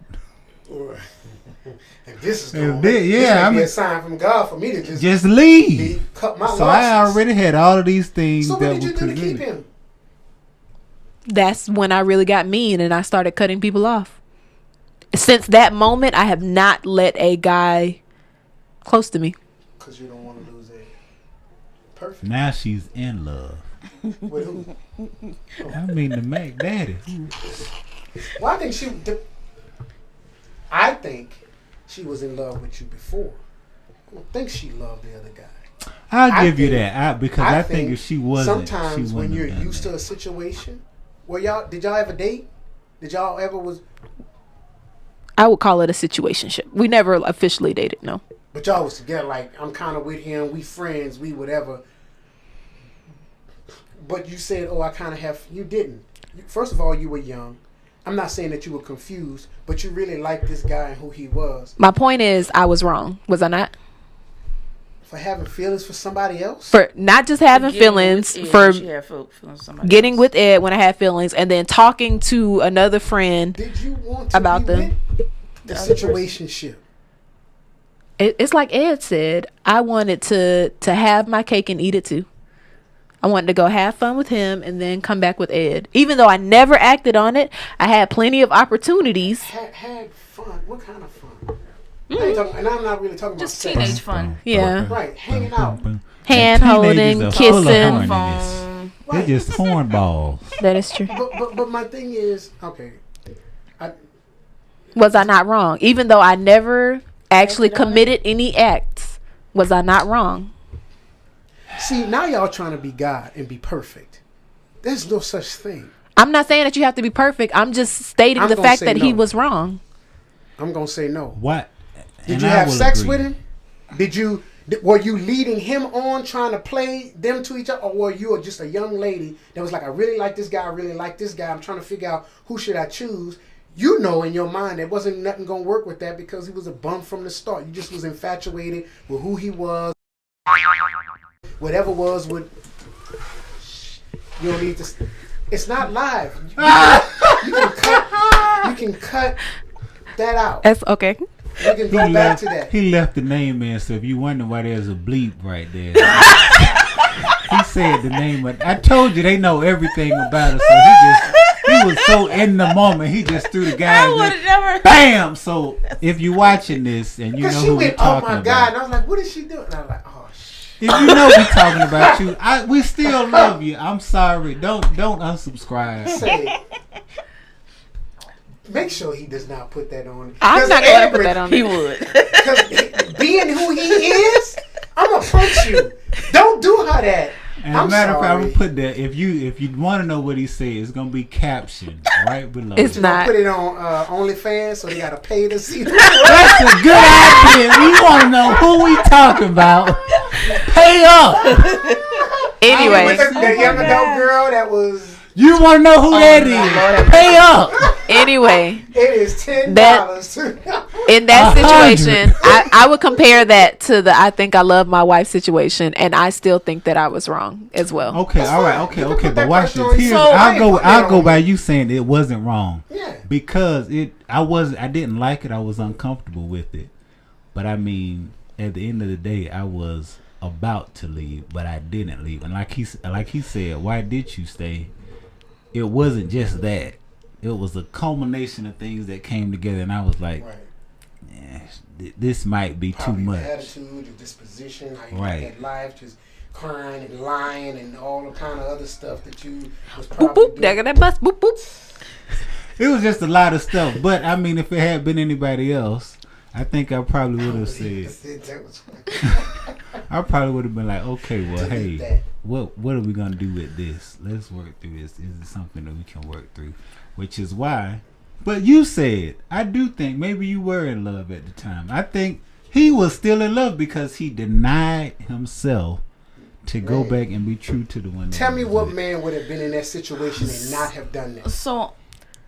this is If going this- yeah, I be mean- a sign from God for me to if just leave. cut my So losses. I already had all of these things So that what did were you do to keep presented. him? That's when I really got mean and I started cutting people off. Since that moment, I have not let a guy close to me. Because you don't want to lose it. Perfect. Now she's in love. With who? I mean, the Mac Daddy. Well, I think she was in love with you before. I don't think she loved the other guy. I'll give you think- that because I think if she wasn't, sometimes she when wouldn't you're have done used that. to a situation, did y'all ever date? Did y'all ever I would call it a situationship. We never officially dated, no. But y'all was together, like, I'm kind of with him, we friends, we whatever. But you said, I kind of have, you didn't. First of all, you were young. I'm not saying that you were confused, but you really liked this guy and who he was. My point is, I was wrong. Was I not? For having feelings for somebody else? For not just having Getting feelings, with Ed, for she had feelings for somebody getting else. with Ed when I had feelings, and then talking to another friend. Did you want to About be them. with the situationship? It's like Ed said. I wanted to have my cake and eat it too. I wanted to go have fun with him and then come back with Ed. Even though I never acted on it, I had plenty of opportunities. Had fun. What kind of fun? I ain't talking, and I'm not really talking Just about sex. teenage fun. Yeah. Right, hanging out. Hand holding, Teenagers are full of kissing. horniness. Phone. They're just hornballs. That is true. But my thing is, okay, Was I not wrong? Even though I never actually Acted on it? committed any acts, was I not wrong? see, now y'all trying to be God and be perfect. There's no such thing. I'm not saying that you have to be perfect. I'm just stating I'm the gonna fact say that he no. was wrong. I'm gonna say no. What? Did And you I have will sex agree. with him? Were you leading him on, trying to play them to each other, or were you just a young lady that was like, I really like this guy, I really like this guy, I'm trying to figure out who should I choose? You know in your mind there wasn't nothing gonna work with that because he was a bum from the start. You just was infatuated with who he was. Whatever was with, you don't need to. It's not live. You can cut that out. That's okay. You can go back to that. He left the name in, so if you wonder why there's a bleep right there, he said the name. I told you they know everything about it, so he was so in the moment. He just threw the guy. I would have never. Bam! So if you're watching this and you know Because she who we're went, oh talking my about, God. And I was like, what is she doing? And I was like, oh, shit. if you know we're talking about you, we still love you. I'm sorry. Don't unsubscribe. Say, make sure he does not put that on. I'm not going to put that on. He would. Because being who he is, I'm going to punch you. Don't do her that. And I'm matter of fact, I'm sorry. gonna put that. If you want to know what he said, it's gonna be captioned right below. It's You gonna not. put it on OnlyFans so they got to pay to see. That's a good idea. We want to know who we talking about. Pay up. Anyway, With the young adult girl that was, You want to know who that is? Pay up. anyway, it is $10. in that 100. situation, I would compare that to the I think I love my wife situation, and I still think that I was wrong as well. Okay, That's all right, fine. okay, You can okay. put But that watch pressure this. on Here's, you. So, I'll go by you saying it wasn't wrong. Yeah. Because I didn't like it. I was uncomfortable with it. But I mean, at the end of the day, I was about to leave, but I didn't leave. And like he said, why did you stay? It wasn't just that. It was a culmination of things that came together, and I was like, Right. this might be too Probably much. your attitude, your disposition, how you Right. look at life, just crying and lying and all the kind of other stuff that you was Boop probably boop, doing. there go that bus. Boop boop. It was just a lot of stuff. But I mean, if it had been anybody else, I think I probably would have said. I probably would have been like, okay, well, Delete hey, that. what are we gonna do with this? Let's work through this. Is it something that we can work through? Which is why. But you said, I do think maybe you were in love at the time. I think he was still in love because he denied himself to go Man. back and be true to the one. that Tell he me was what with. man would have been in that situation and not have done that. So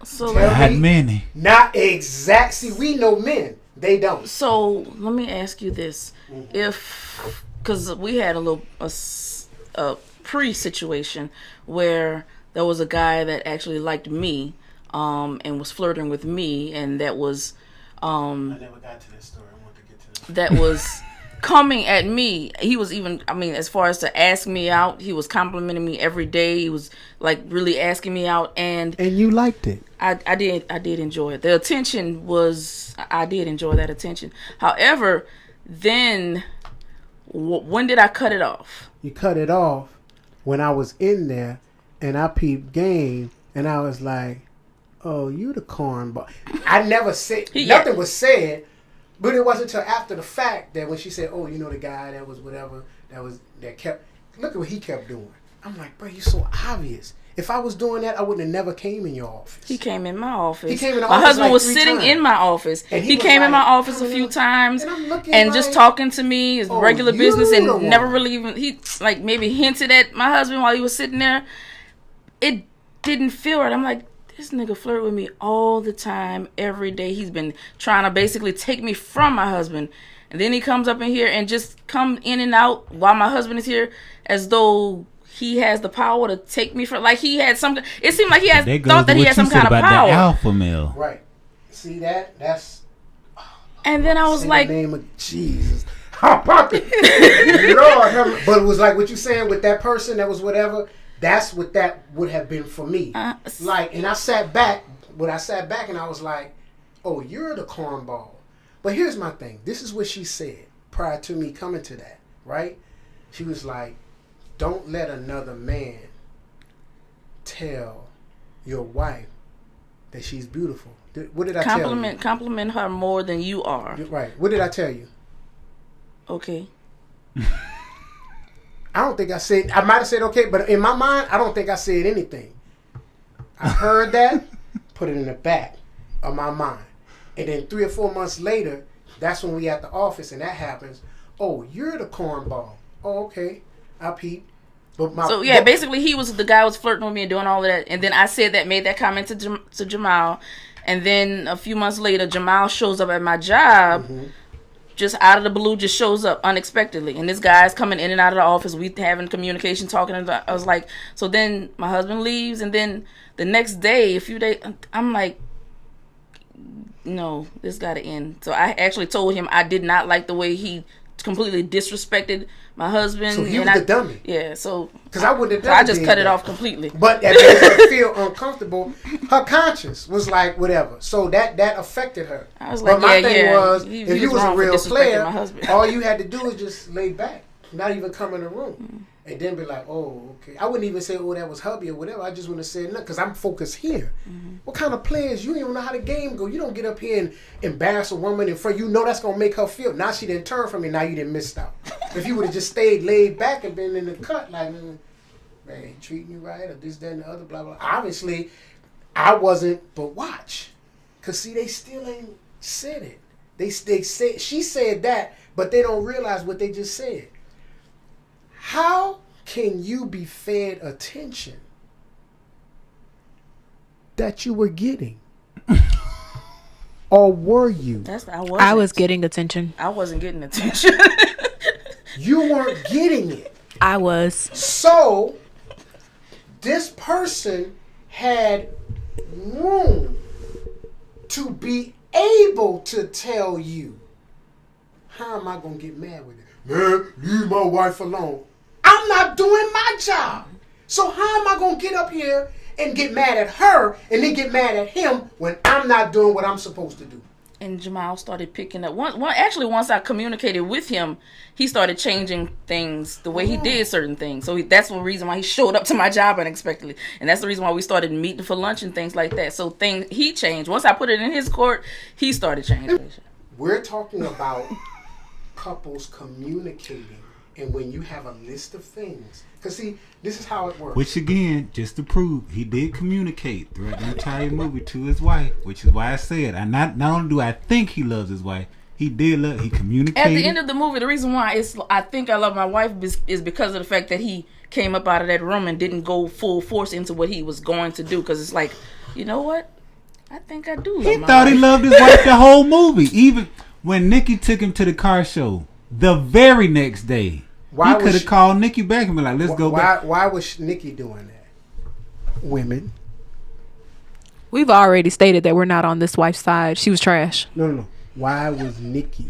Tell Not me. many. Not exact. See, we know men. They don't. So let me ask you this: because we had a pre-situation where there was a guy that actually liked me, and was flirting with me, and that was, I never got to that story. I want to get to that was coming at me. He was even, I mean, as far as to ask me out, he was complimenting me every day. He was like really asking me out, and you liked it. I did enjoy it. The attention was, I did enjoy that attention. However, then when did I cut it off? You cut it off when I was in there and I peeped game and I was like, oh, you the cornball. I never said, nothing was said, but it wasn't until after the fact that when she said, oh, you know the guy that was whatever, that kept, look at what he kept doing. I'm like, bro, you're so obvious. If I was doing that, I wouldn't have never came in your office. He came in my office. He came in the my office husband like was 3 sitting times. in my office. And he was came in my like, office a few times and just talking to me, his regular you business, the and never one. really even, he like maybe hinted at my husband while he was sitting there. It didn't feel right. I'm like, this nigga flirt with me all the time, every day. He's been trying to basically take me from my husband. And then he comes up in here and just come in and out while my husband is here, as though he has the power to take me from, like he had some, it seemed like he had thought that he had some kind of power. The alpha male. Right. See that? That's. And then I was like, in the name of Jesus. Lord, but it was like what you saying with that person that was whatever. That's what that would have been for me. Like, and I sat back and I was like, oh, you're the cornball. But here's my thing. This is what she said prior to me coming to that, right? She was like, don't let another man tell your wife that she's beautiful. What did I tell you? Compliment her more than you are. Right. What did I tell you? Okay. I don't think I said, I might have said okay, but in my mind, I don't think I said anything. I heard that, put it in the back of my mind. And then 3 or 4 months later, that's when we at the office and that happens. Oh, you're the cornball. Oh, okay. I peeped. But basically the guy was flirting with me and doing all of that. And then I made that comment to Jamal. And then a few months later, Jamal shows up at my job. Mm-hmm. Just out of the blue, just shows up unexpectedly. And this guy's coming in and out of the office. We having communication, talking. And I was like, so then my husband leaves. And then the next day, a few days, I'm like, no, this got to end. So I actually told him I did not like the way he completely disrespected my husband. So he was the dummy. Yeah, so because I wouldn't have I just cut it off completely. But that made her feel uncomfortable. Her conscience was like whatever. So that affected her. I was like, but my thing was, he if you was a real player, my husband. all you had to do was just lay back, not even come in the room, and then be like, oh, okay. I wouldn't even say, oh, that was hubby or whatever. I just wouldn't have said nothing because I'm focused here. Mm-hmm. What kind of players? You don't even know how the game go. You don't get up here and embarrass a woman in front. You know that's gonna make her feel. Now she didn't turn from me. Now you didn't miss out. If you would have just stayed laid back and been in the cut, like, man, he treating you right or this, that, and the other, blah, blah. Obviously, I wasn't, but watch. Because, see, they still ain't said it. They said, she said that, but they don't realize what they just said. How can you be fed attention that you were getting? Or were you? I was getting attention. I wasn't getting attention. You weren't getting it. I was. So, this person had room to be able to tell you, how am I going to get mad with it? Man, leave my wife alone. I'm not doing my job. So how am I going to get up here and get mad at her and then get mad at him when I'm not doing what I'm supposed to do? And Jamal started picking up. Once I communicated with him, he started changing things the way he did certain things. So that's the reason why he showed up to my job unexpectedly. And that's the reason why we started meeting for lunch and things like that. So he changed. Once I put it in his court, he started changing. We're talking about couples communicating. And when you have a list of things, because see, this is how it works. Which again, just to prove, he did communicate throughout the entire movie to his wife, which is why I said, not only do I think he loves his wife, he communicated. At the end of the movie, the reason why I think I love my wife is because of the fact that he came up out of that room and didn't go full force into what he was going to do. Because it's like, you know what? I think I do. He thought he loved his wife the whole movie. Even when Nikki took him to the car show, the very next day, he could have called Nikki back and be like, "Let's go back." Why was Nikki doing that? Women. We've already stated that we're not on this wife's side. She was trash. No. Why was Nikki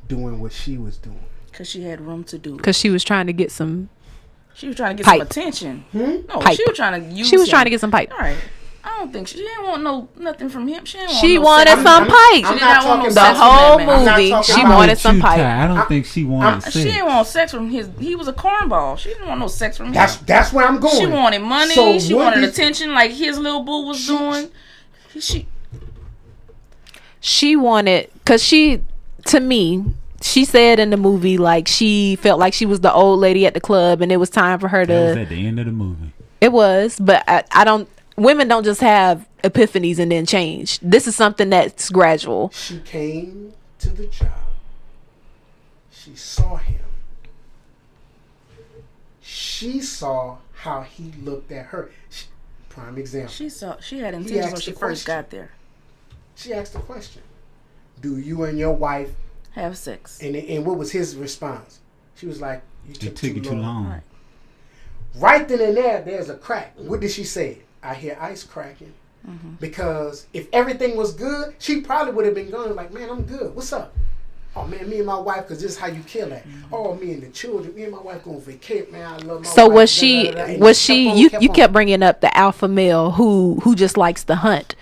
doing what she was doing? Because she had room to do. Because she was trying to get some. She was trying to get pipe. some attention. Hmm? No, Pipe. she was trying to use. She was him. trying to get some pipe. All right. I don't think she didn't want nothing from him. She didn't want She no wanted sex. some pipe. She did not want no The sex from whole that man. movie, she about wanted some pipe. I don't think she wanted sex. She didn't want sex from his. He was a cornball. She didn't want no sex from him. That's where I'm going. She wanted money. So she what wanted is- attention, like his little boo was doing. She wanted, because to me, she said in the movie, like, she felt like she was the old lady at the club and it was time for her That was to. at the end of the movie. It was, but I don't. Women don't just have epiphanies and then change. This is something that's gradual. She came to the job. She saw him. She saw how he looked at her. Prime example. She had intentions when she first got there. She asked the question, "Do you and your wife Have sex?" And what was his response? She was like, "You It took took you too long. Right. Right then and there's a crack. What did she say? I hear ice cracking. Because if everything was good, she probably would have been going like, "Man, I'm good. What's up? Oh man, me and my wife, because this is how you kill that. Oh, me and the children, me and my wife going vacate. Man, I love my So wife." was she? And Was kept she? on, You on. kept bringing up the alpha male who just likes to hunt.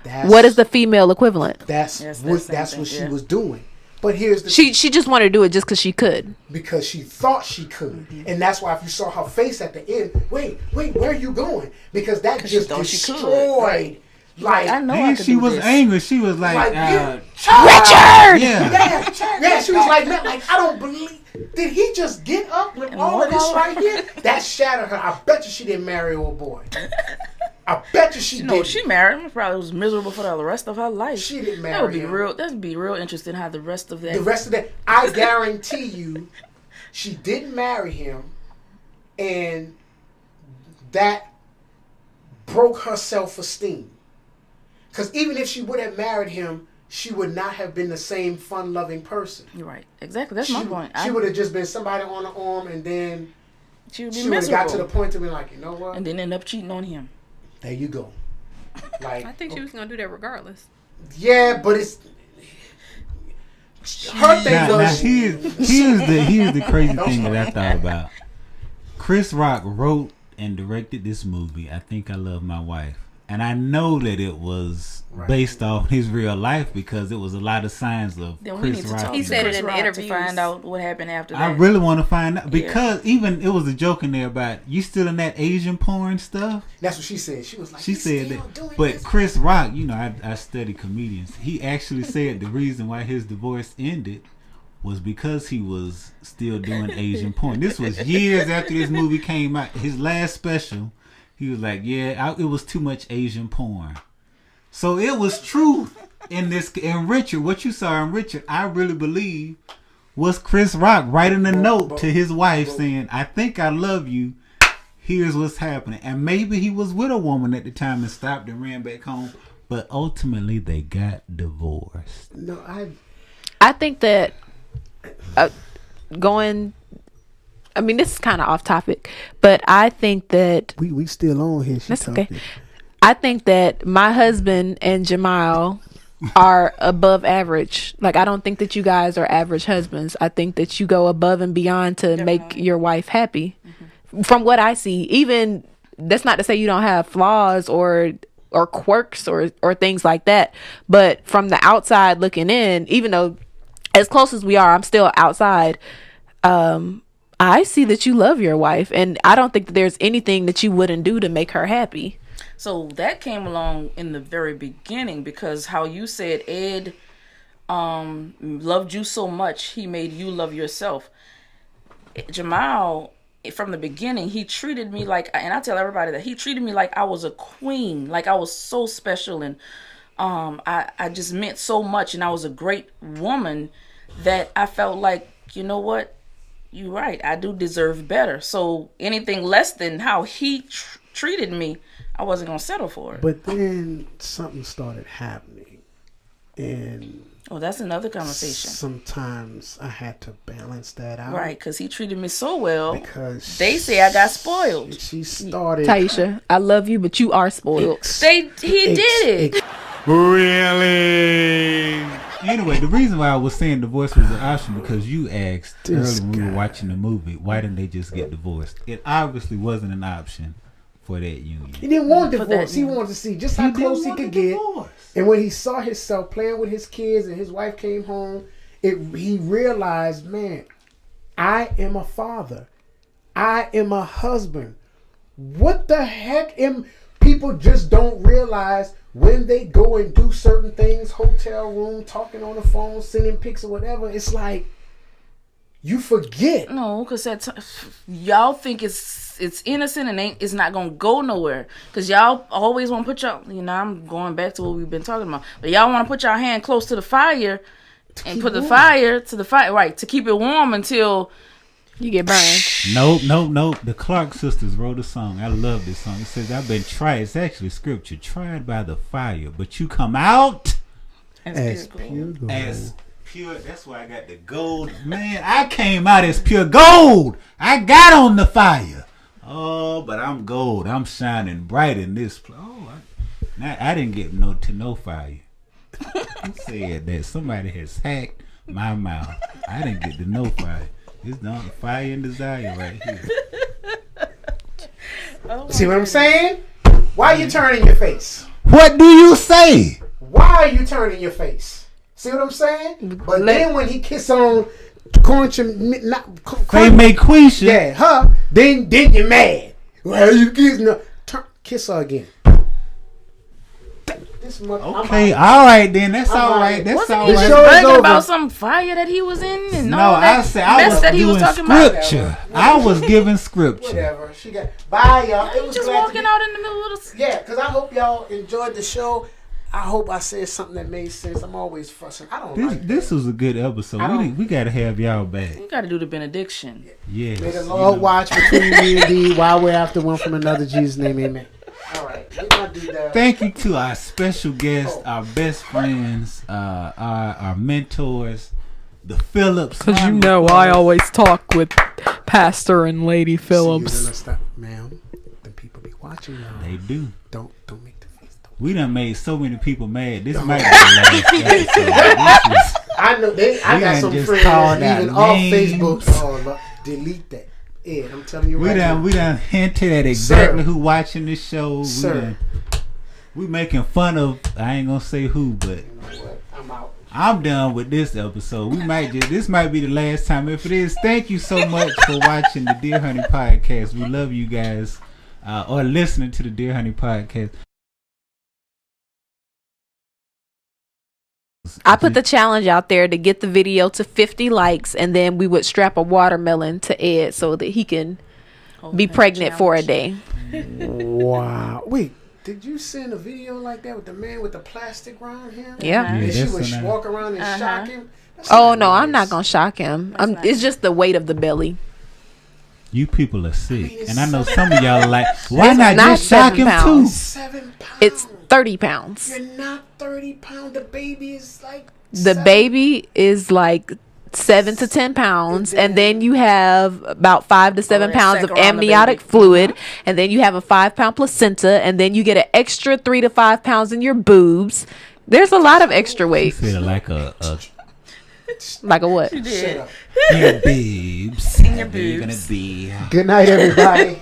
That's, What is the female equivalent? That's Yes, what same that's thing, what she yeah. was doing. But here's the She just wanted to do it just because she could. because she thought she could. And that's why if you saw her face at the end, wait, where are you going? Because that she just thought she could. destroyed. Right. Like, I know I And could she do was this. angry. She was like, Richard! Richard! yeah. Yeah, she was like, man, like, I don't believe. Did he just get up with all of this right here? That shattered her. I bet you she didn't marry old boy. I bet you she did. No, she married him. Probably was miserable for the rest of her life. She didn't marry That would be him. real. That'd be real interesting how the rest of that. The rest of that, I guarantee you, she didn't marry him, and that broke her self-esteem. Because even if she would have married him, she would not have been the same fun-loving person. You're right. Exactly. That's my point. She would have just been somebody on the arm, and then She would be she would have got miserable. to the point to be like, you know what? And then end up cheating on him. There you go. Like, was gonna do that regardless. yeah, but it's her thing. Now was here's the crazy thing that I thought about. Chris Rock wrote and directed this movie, I Think I Love My Wife. And I know that it was based off his real life because it was a lot of signs of Then we Chris need to Rock. talk He to said it Chris in the Rock to interviews. find out what happened after that. I really want to find out because even it was a joke in there about you still in that Asian porn stuff. That's what she said. She was like, She "You said still that, doing but this?" Chris Rock, you know, I study comedians. He actually said the reason why his divorce ended was because he was still doing Asian porn. This was years after this movie came out. His last special, he was like, it was too much Asian porn. So it was truth in this. In Richard, what you saw in Richard, I really believe was Chris Rock writing a note to his wife saying, "I think I love you. Here's what's happening." And maybe he was with a woman at the time and stopped and ran back home. But ultimately, they got divorced. No, I think that going. I mean, this is kind of off topic, but I think that we still on here. that's okay. I think that my husband and Jamal are above average. Like, I don't think that you guys are average husbands. I think that you go above and beyond to make your wife happy. From what I see, even that's not to say you don't have flaws or quirks or things like that. But from the outside looking in, even though as close as we are, I'm still outside. I see that you love your wife, and I don't think that there's anything that you wouldn't do to make her happy. So that came along in the very beginning because how you said Ed loved you so much, he made you love yourself. Jamal, from the beginning, he treated me like, and I tell everybody that he treated me like I was a queen, like I was so special, and I just meant so much, and I was a great woman that I felt like, you know what? You're right. I do deserve better. So anything less than how he treated me, I wasn't gonna settle for it. But then something started happening, and That's another conversation. sometimes I had to balance that out. Right, because he treated me so well. Because They say I got spoiled. She started. Taisha, I love you, but you are spoiled. He did it. Really? Anyway, the reason why I was saying divorce was an option because you asked This earlier when we guy. were watching the movie, why didn't they just get divorced? It obviously wasn't an option for that union. He didn't want For that, divorce. He yeah. wanted to see just how close he could get. And when he saw himself playing with his kids and his wife came home, he realized, man, I am a father. I am a husband. What the heck? People just don't realize when they go and do certain things, hotel room, talking on the phone, sending pics or whatever, it's like you forget. No, because y'all think it's innocent and it's not gonna go nowhere. Because y'all always want to put y'all. I'm going back to what we've been talking about. But y'all want to put y'all hand close to the fire and put the fire to the fire, right? To keep it warm until You get burned. Nope. The Clark sisters wrote a song. I love this song. It says, I've been tried. It's actually scripture. Tried by the fire, but you come out As pure gold. as pure. That's why I got the gold. Man, I came out as pure gold. I got on the fire. Oh, but I'm gold. I'm shining bright in this. I didn't get no fire. Who said that? Somebody has hacked my mouth. I didn't get to no fire. It's not fire and desire right here. See what I'm saying? Why are you turning your face? What do you say? Why are you turning your face? See what I'm saying? But then when he kiss on They make Quisha. yeah, her, then you're mad. Well, you kiss her again. This Okay, all right then. That's all right. That's wasn't all he The just show is right. bragging over. about some fire that he was in and No, all that I said I mess was that he was doing talking about? scripture. I was giving scripture. Whatever. She got bye, y'all. It He was just glad to walking be- out in the middle of the. Yeah, because I hope y'all enjoyed the show. I hope I said something that made sense. I'm always fussing. I don't like This was a good episode. We got to have y'all back. You got to do the benediction. Yes. May the you Lord know. watch between me and thee while we're after one from another. Jesus' name, amen. All right. We're going to do that. Thank you to our special guests, our best friends, our mentors, the Phillips. Because you know I always talk with Pastor and Lady Phillips. Stop, ma'am. The people be watching y'all. They do. Don't make the face. We done made so many people mad. This might be the last episode. I know I We got done some just friends called even out off names. Facebook. Oh, Lord. Delete that. Yeah, I'm telling you right now. We done hinted at exactly Sir. who watching this show. Sir. We making fun of, I ain't gonna say who, but You know what? I'm out. I'm done with this episode. This might be the last time. If it is, thank you so much for watching the Dear Honey Podcast. We love you guys, or listening to the Dear Honey Podcast. I put the challenge out there to get the video to 50 likes, and then we would strap a watermelon to Ed so that he can be pregnant for a day. Wow. Wait, did you send a video like that with the man with the plastic around him? Yeah. And she that's would so nice. walk around and shock him? That's Oh not no, I'm nice. not gonna shock him. nice. It's just the weight of the belly. You people are sick, it's and I know some of y'all are like, why It's not not just shock 7 him pounds. too? 7 pounds. It's 30 pounds. You're not 30 pounds. The baby is like. The 7. baby is like 7 to 10 pounds, and then you have about 5 to 7 that pounds sack of around the amniotic baby. fluid, and then you have a 5-pound placenta, and then you get an extra 3 to 5 pounds in your boobs. There's a lot of extra weight. Feel like a Like a what? Shut up. your boobs. your They're gonna boobs. be Good night, everybody.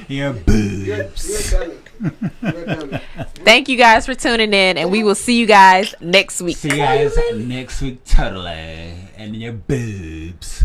your You're boobs. a dummy. You're a dummy. Thank you guys for tuning in, and we will see you guys next week. See you guys next week, totally, and your boobs.